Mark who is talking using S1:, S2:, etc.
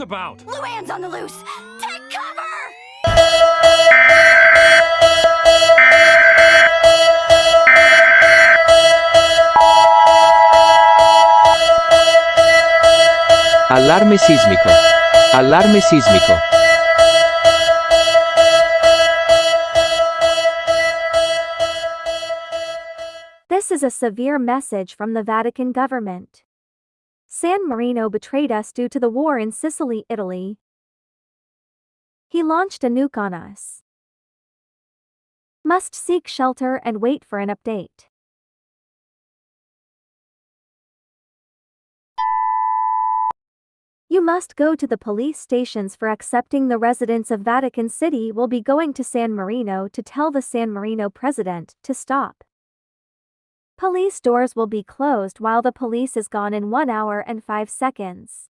S1: this about?
S2: Luann's on the loose! Take cover!
S3: Allarme sismico. Allarme sismico.
S4: This is a severe message from the Vatican government. San Marino betrayed us due to the war in Sicily, Italy. He launched a nuke on us. Must seek shelter and wait for an update. You must go to the police stations for accepting. The residents of Vatican City will be going to San Marino to tell the San Marino president to stop. Police doors will be closed while the police is gone in 1 hour and 5 seconds.